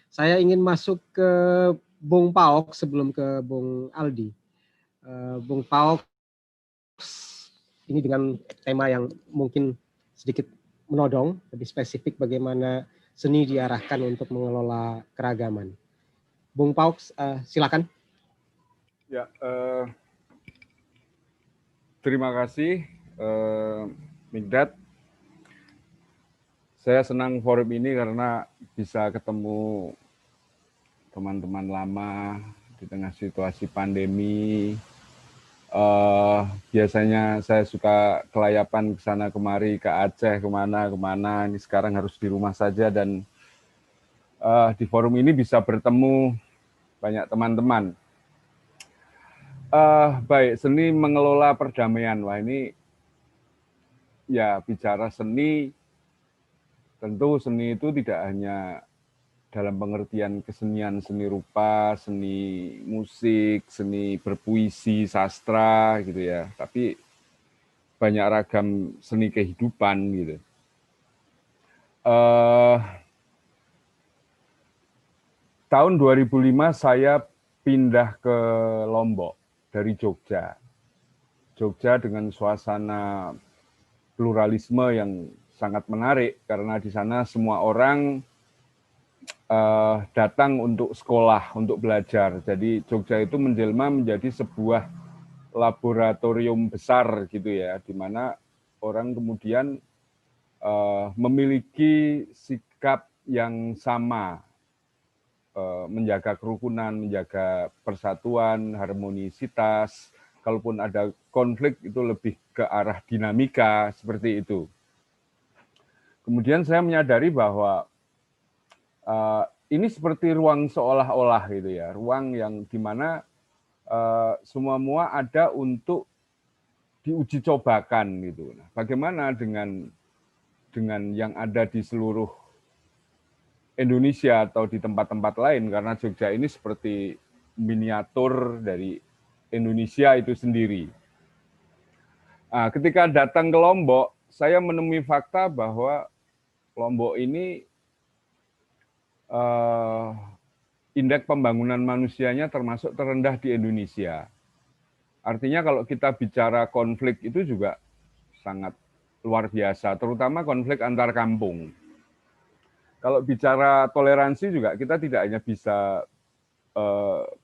Saya ingin masuk ke Bung Paok sebelum ke Bung Aldi. Bung Paok ini dengan tema yang mungkin sedikit menodong, lebih spesifik bagaimana seni diarahkan untuk mengelola keragaman. Bung Paok, silakan. Ya, terima kasih, Migdad. Saya senang forum ini karena bisa ketemu teman-teman lama di tengah situasi pandemi. Biasanya saya suka kelayapan ke sana kemari, ke Aceh, kemana. Ini sekarang harus di rumah saja dan di forum ini bisa bertemu banyak teman-teman. Baik, seni mengelola perdamaian. Wah, ini ya bicara seni, tentu seni itu tidak hanya dalam pengertian kesenian, seni rupa, seni musik, seni berpuisi, sastra gitu ya. Tapi banyak ragam seni kehidupan gitu. Tahun 2005 saya pindah ke Lombok dari Jogja. Jogja dengan suasana pluralisme yang sangat menarik karena di sana semua orang datang untuk sekolah, untuk belajar. Jadi Jogja itu menjelma menjadi sebuah laboratorium besar gitu ya, di mana orang kemudian memiliki sikap yang sama, menjaga kerukunan, menjaga persatuan, harmonisitas. Kalaupun ada konflik itu lebih ke arah dinamika seperti itu. Kemudian saya menyadari bahwa ini seperti ruang seolah-olah gitu ya, ruang yang dimana semua ada untuk diuji cobakan gitu. Nah, bagaimana dengan yang ada di seluruh Indonesia atau di tempat-tempat lain, karena Jogja ini seperti miniatur dari Indonesia itu sendiri. Nah, ketika datang ke Lombok, saya menemui fakta bahwa Lombok ini indeks pembangunan manusianya termasuk terendah di Indonesia. Artinya kalau kita bicara konflik itu juga sangat luar biasa, terutama konflik antar kampung. Kalau bicara toleransi juga kita tidak hanya bisa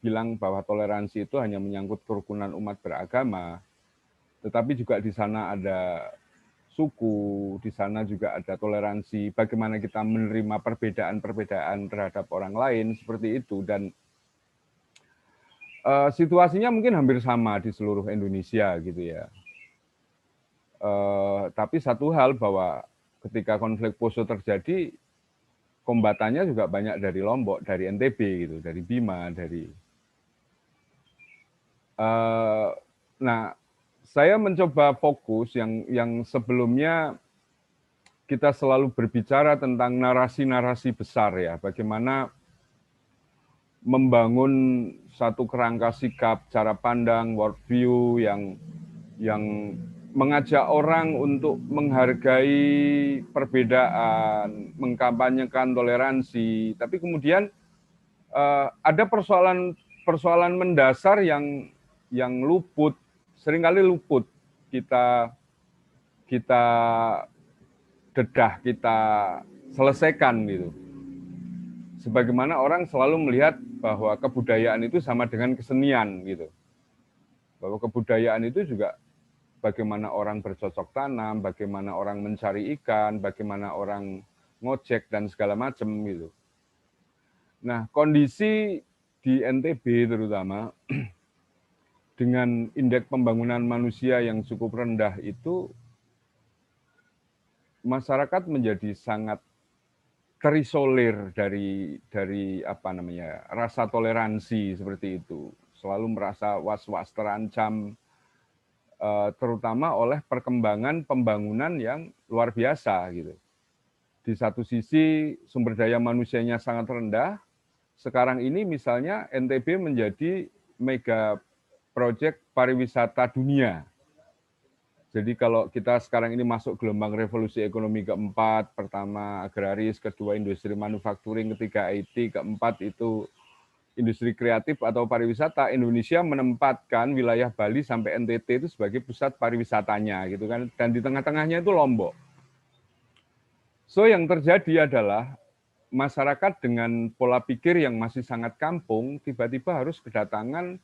bilang bahwa toleransi itu hanya menyangkut kerukunan umat beragama, tetapi juga di sana ada suku, di sana juga ada toleransi, bagaimana kita menerima perbedaan-perbedaan terhadap orang lain, seperti itu. Dan situasinya mungkin hampir sama di seluruh Indonesia gitu ya. Tapi satu hal bahwa ketika konflik Poso terjadi, kombatannya juga banyak dari Lombok, dari NTB gitu, dari Bima, dari nah, saya mencoba fokus yang sebelumnya kita selalu berbicara tentang narasi-narasi besar ya, bagaimana membangun satu kerangka sikap, cara pandang, worldview yang mengajak orang untuk menghargai perbedaan, mengkampanyekan toleransi, tapi kemudian ada persoalan mendasar yang luput, seringkali luput kita dedah, kita selesaikan gitu. Sebagaimana orang selalu melihat bahwa kebudayaan itu sama dengan kesenian gitu. Bahwa kebudayaan itu juga bagaimana orang bercocok tanam, bagaimana orang mencari ikan, bagaimana orang ngojek dan segala macam gitu. Nah, kondisi di NTB terutama dengan indeks pembangunan manusia yang cukup rendah itu, masyarakat menjadi sangat terisolir dari rasa toleransi seperti itu. Selalu merasa was-was terancam, terutama oleh perkembangan pembangunan yang luar biasa gitu. Di satu sisi sumber daya manusianya sangat rendah. Sekarang ini misalnya NTB menjadi mega proyek pariwisata dunia. Jadi kalau kita sekarang ini masuk gelombang revolusi ekonomi keempat, pertama agraris, kedua industri manufacturing, ketiga IT, keempat itu industri kreatif atau pariwisata, Indonesia menempatkan wilayah Bali sampai NTT itu sebagai pusat pariwisatanya gitu kan, dan di tengah-tengahnya itu Lombok. So yang terjadi adalah masyarakat dengan pola pikir yang masih sangat kampung tiba-tiba harus kedatangan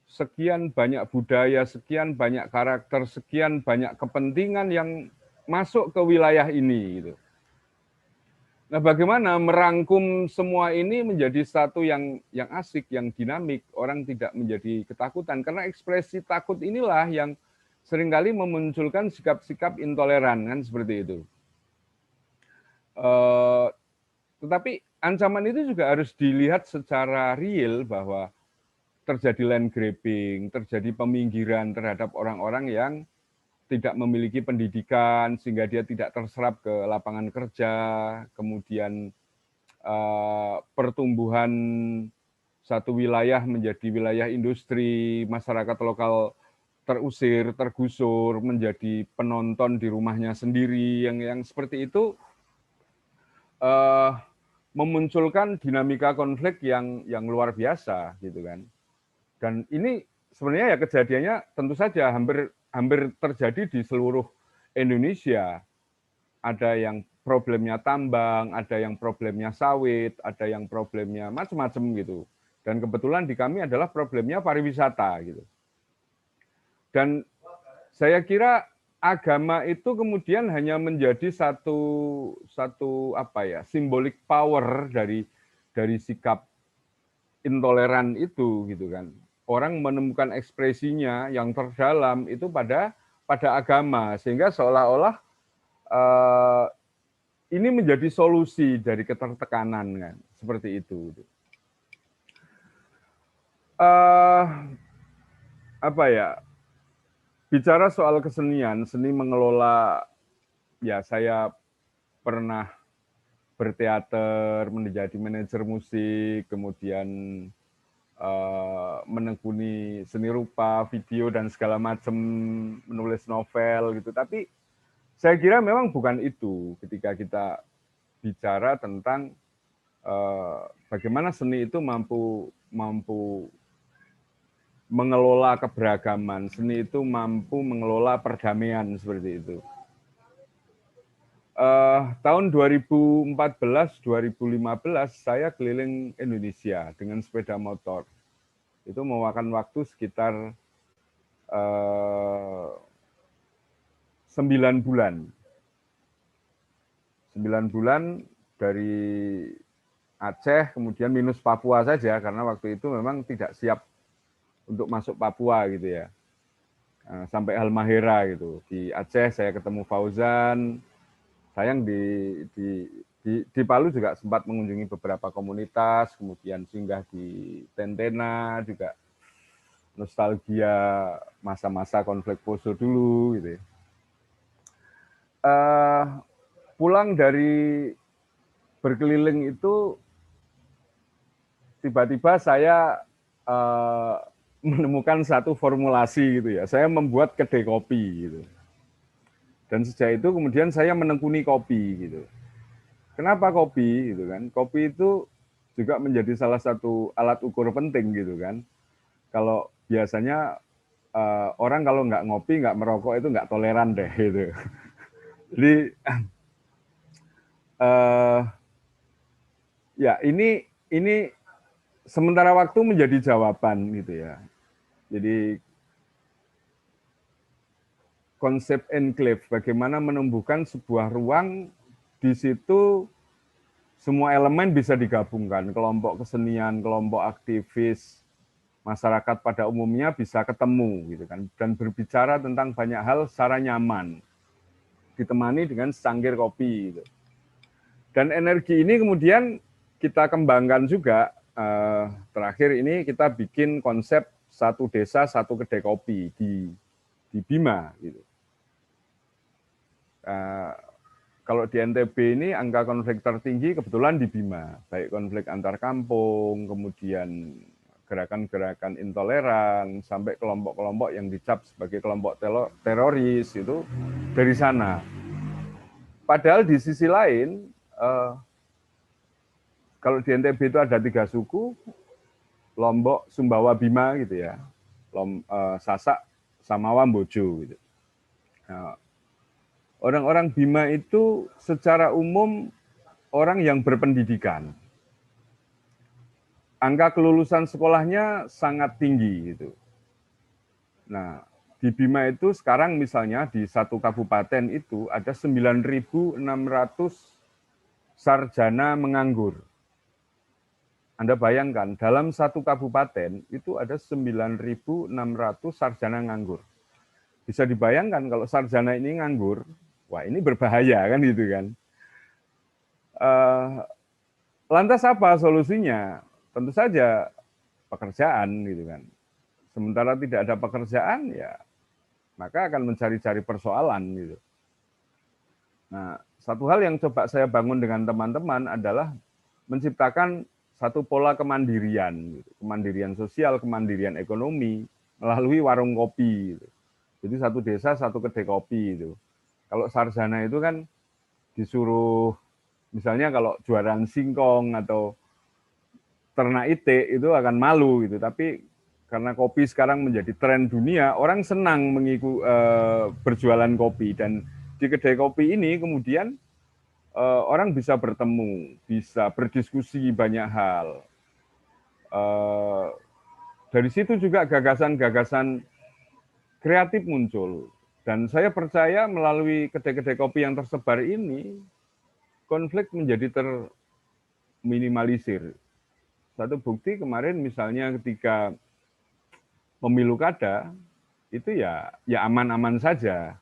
sekian banyak budaya, sekian banyak karakter, sekian banyak kepentingan yang masuk ke wilayah ini gitu. Nah, bagaimana merangkum semua ini menjadi satu yang asik, yang dinamik, orang tidak menjadi ketakutan karena ekspresi takut inilah yang seringkali memunculkan sikap-sikap intoleran kan seperti itu. Tetapi ancaman itu juga harus dilihat secara real bahwa terjadi land grabbing, terjadi peminggiran terhadap orang-orang yang tidak memiliki pendidikan sehingga dia tidak terserap ke lapangan kerja, kemudian pertumbuhan satu wilayah menjadi wilayah industri, masyarakat lokal terusir, tergusur, menjadi penonton di rumahnya sendiri, yang seperti itu memunculkan dinamika konflik yang luar biasa gitu kan. Dan ini sebenarnya ya kejadiannya tentu saja hampir terjadi di seluruh Indonesia. Ada yang problemnya tambang, ada yang problemnya sawit, ada yang problemnya macam-macam gitu. Dan kebetulan di kami adalah problemnya pariwisata gitu. Dan saya kira agama itu kemudian hanya menjadi satu apa ya, simbolik power dari sikap intoleran itu gitu kan. Orang menemukan ekspresinya yang terdalam itu pada agama sehingga seolah-olah ini menjadi solusi dari ketertekanan kan seperti itu. Apa ya? Bicara soal kesenian, seni mengelola ya saya pernah berteater, menjadi manajer musik, kemudian menekuni seni rupa, video dan segala macam, menulis novel gitu. Tapi saya kira memang bukan itu ketika kita bicara tentang bagaimana seni itu mampu mengelola keberagaman, seni itu mampu mengelola perdamaian seperti itu. Tahun 2014-2015 saya keliling Indonesia dengan sepeda motor. Itu memakan waktu sekitar 9 bulan. 9 bulan dari Aceh, kemudian minus Papua saja, karena waktu itu memang tidak siap untuk masuk Papua gitu ya. Sampai Halmahera gitu. Di Aceh saya ketemu Fauzan. Sayang di Palu juga sempat mengunjungi beberapa komunitas, kemudian singgah di Tentena, juga nostalgia masa-masa konflik Poso dulu gitu ya. Pulang dari berkeliling itu tiba-tiba saya menemukan satu formulasi gitu ya. Saya membuat kedai kopi gitu. Dan sejak itu kemudian saya menekuni kopi gitu. Kenapa kopi gitu kan? Kopi itu juga menjadi salah satu alat ukur penting gitu kan. Kalau biasanya orang kalau nggak ngopi, nggak merokok itu nggak toleran deh gitu. Jadi ya ini sementara waktu menjadi jawaban gitu ya. Jadi konsep enclave, bagaimana menumbuhkan sebuah ruang di situ semua elemen bisa digabungkan, kelompok kesenian, kelompok aktivis, masyarakat pada umumnya bisa ketemu gitu kan, dan berbicara tentang banyak hal secara nyaman, ditemani dengan secangkir kopi gitu. Dan energi ini kemudian kita kembangkan juga, terakhir ini kita bikin konsep satu desa satu kedai kopi di Bima gitu. Kalau di NTB ini angka konflik tertinggi kebetulan di Bima, baik konflik antar kampung, kemudian gerakan-gerakan intoleran, sampai kelompok-kelompok yang dicap sebagai kelompok teroris itu dari sana. Padahal di sisi lain, kalau di NTB itu ada 3 suku, Lombok, Sumbawa, Bima gitu ya, Sasak, sama Wambojo gitu. Nah, orang-orang Bima itu secara umum orang yang berpendidikan. Angka kelulusan sekolahnya sangat tinggi gitu. Nah, di Bima itu sekarang misalnya di satu kabupaten itu ada 9.600 sarjana menganggur. Anda bayangkan, dalam satu kabupaten itu ada 9.600 sarjana nganggur. Bisa dibayangkan kalau sarjana ini nganggur, wah ini berbahaya kan gitu kan. Lantas apa solusinya? Tentu saja pekerjaan gitu kan. Sementara tidak ada pekerjaan ya maka akan mencari-cari persoalan gitu. Nah, satu hal yang coba saya bangun dengan teman-teman adalah menciptakan satu pola kemandirian, gitu. Kemandirian sosial, kemandirian ekonomi melalui warung kopi. Gitu. Jadi satu desa satu kedai kopi itu. Kalau sarjana itu kan disuruh, misalnya kalau jualan singkong atau ternak itik itu akan malu gitu, tapi karena kopi sekarang menjadi tren dunia, orang senang mengikuti berjualan kopi, dan di kedai kopi ini kemudian orang bisa bertemu, bisa berdiskusi banyak hal. Dari situ juga gagasan-gagasan kreatif muncul, dan saya percaya melalui kedai-kedai kopi yang tersebar ini, konflik menjadi terminimalisir. Satu bukti kemarin misalnya ketika pemilu kada itu ya aman-aman saja,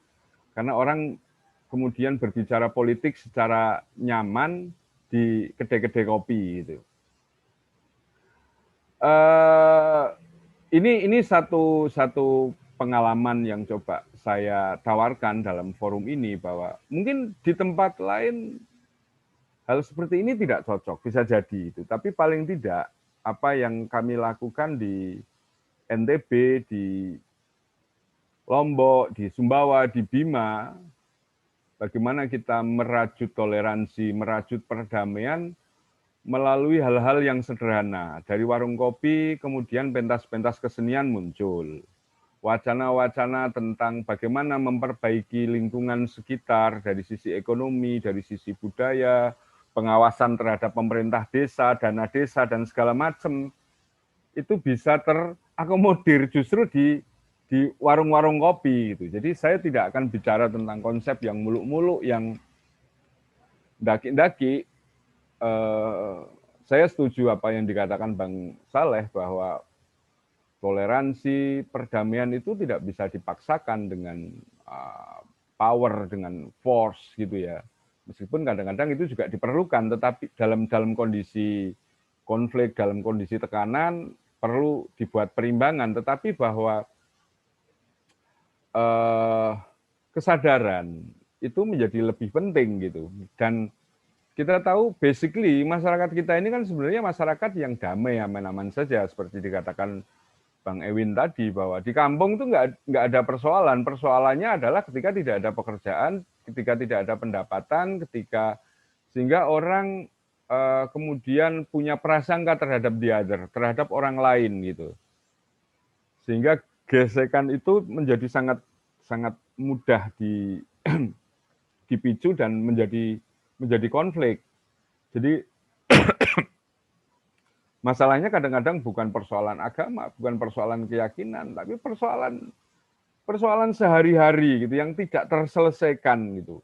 karena orang kemudian berbicara politik secara nyaman di kedai-kedai kopi itu. Ini satu pengalaman yang coba saya tawarkan dalam forum ini, bahwa mungkin di tempat lain hal seperti ini tidak cocok, bisa jadi itu, tapi paling tidak apa yang kami lakukan di NTB, di Lombok, di Sumbawa, di Bima, bagaimana kita merajut toleransi, merajut perdamaian melalui hal-hal yang sederhana. Dari warung kopi, kemudian pentas-pentas kesenian muncul. Wacana-wacana tentang bagaimana memperbaiki lingkungan sekitar dari sisi ekonomi, dari sisi budaya, pengawasan terhadap pemerintah desa, dana desa, dan segala macam, itu bisa terakomodir justru di warung-warung kopi gitu. Jadi saya tidak akan bicara tentang konsep yang muluk-muluk, yang daki-daki. Saya setuju apa yang dikatakan Bang Saleh, bahwa toleransi, perdamaian itu tidak bisa dipaksakan dengan power, dengan force gitu ya. Meskipun kadang-kadang itu juga diperlukan, tetapi dalam kondisi konflik, dalam kondisi tekanan, perlu dibuat perimbangan, tetapi bahwa kesadaran itu menjadi lebih penting gitu. Dan kita tahu basically masyarakat kita ini kan sebenarnya masyarakat yang damai, aman-aman saja, seperti dikatakan Bang Ewin tadi, bahwa di kampung itu nggak ada persoalan. Persoalannya adalah ketika tidak ada pekerjaan, ketika tidak ada pendapatan, sehingga orang kemudian punya prasangka terhadap the other, terhadap orang lain gitu. Sehingga gesekan itu menjadi sangat mudah dipicu dan menjadi konflik. Jadi masalahnya kadang-kadang bukan persoalan agama, bukan persoalan keyakinan, tapi persoalan sehari-hari gitu yang tidak terselesaikan gitu.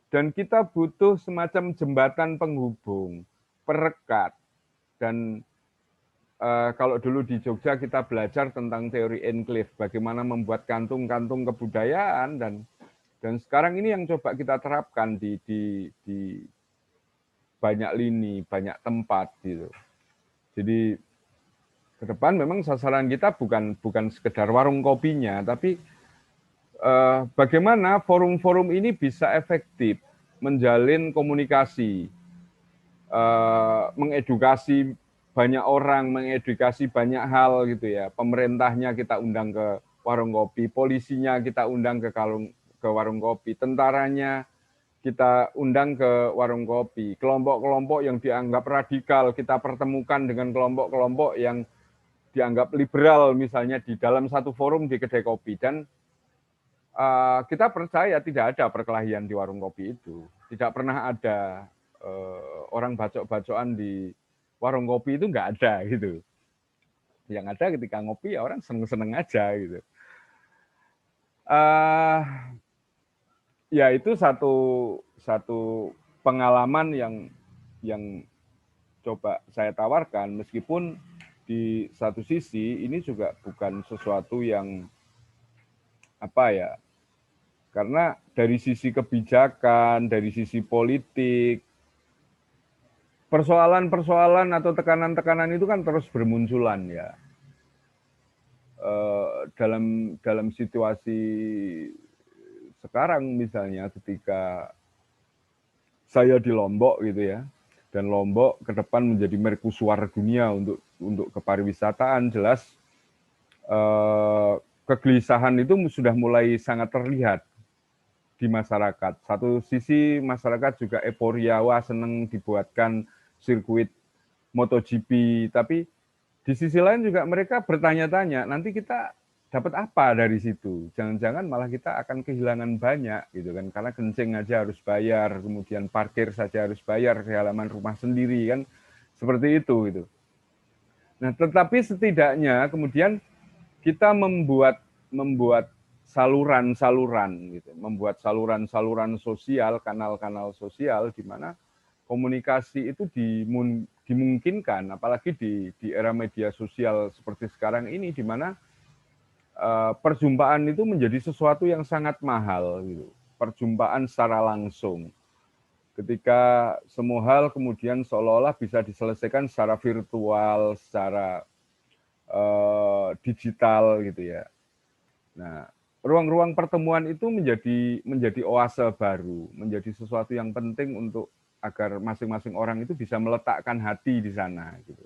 Dan kita butuh semacam jembatan penghubung, perekat. Dan kalau dulu di Jogja kita belajar tentang teori enclave, bagaimana membuat kantung-kantung kebudayaan, dan sekarang ini yang coba kita terapkan di banyak lini, banyak tempat gitu. Jadi ke depan memang sasaran kita bukan sekedar warung kopinya, tapi bagaimana forum-forum ini bisa efektif menjalin komunikasi, mengedukasi banyak orang, mengedukasi banyak hal gitu ya. Pemerintahnya kita undang ke warung kopi, polisinya kita undang ke warung kopi, tentaranya kita undang ke warung kopi, kelompok-kelompok yang dianggap radikal kita pertemukan dengan kelompok-kelompok yang dianggap liberal misalnya di dalam satu forum di kedai kopi, dan kita percaya tidak ada perkelahian di warung kopi itu, tidak pernah ada orang bacok-bacokan di warung kopi itu, nggak ada gitu. Yang ada ketika ngopi ya orang seneng-seneng aja gitu. Ya itu satu pengalaman yang coba saya tawarkan, meskipun di satu sisi ini juga bukan sesuatu yang apa ya, karena dari sisi kebijakan, dari sisi politik, persoalan-persoalan atau tekanan-tekanan itu kan terus bermunculan ya. Dalam situasi sekarang misalnya ketika saya di Lombok gitu ya, dan Lombok ke depan menjadi mercusuar dunia untuk kepariwisataan, jelas kegelisahan itu sudah mulai sangat terlihat di masyarakat. Satu sisi masyarakat juga euforia, wah seneng dibuatkan sirkuit MotoGP, tapi di sisi lain juga mereka bertanya-tanya, nanti kita dapat apa dari situ? Jangan-jangan malah kita akan kehilangan banyak gitu kan, karena kencing aja harus bayar, kemudian parkir saja harus bayar di halaman rumah sendiri kan, seperti itu gitu. Nah, tetapi setidaknya kemudian kita membuat saluran-saluran gitu, membuat saluran-saluran sosial, kanal-kanal sosial di mana komunikasi itu dimungkinkan, apalagi di era media sosial seperti sekarang ini, di mana perjumpaan itu menjadi sesuatu yang sangat mahal gitu. Perjumpaan secara langsung. Ketika semua hal kemudian seolah-olah bisa diselesaikan secara virtual, secara digital gitu ya. Nah, ruang-ruang pertemuan itu menjadi oase baru, menjadi sesuatu yang penting untuk agar masing-masing orang itu bisa meletakkan hati di sana gitu.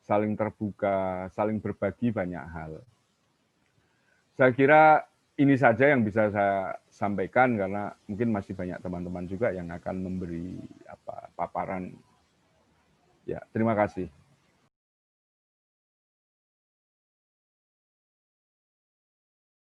Saling terbuka, saling berbagi banyak hal. Saya kira ini saja yang bisa saya sampaikan, karena mungkin masih banyak teman-teman juga yang akan memberi paparan. Ya, terima kasih.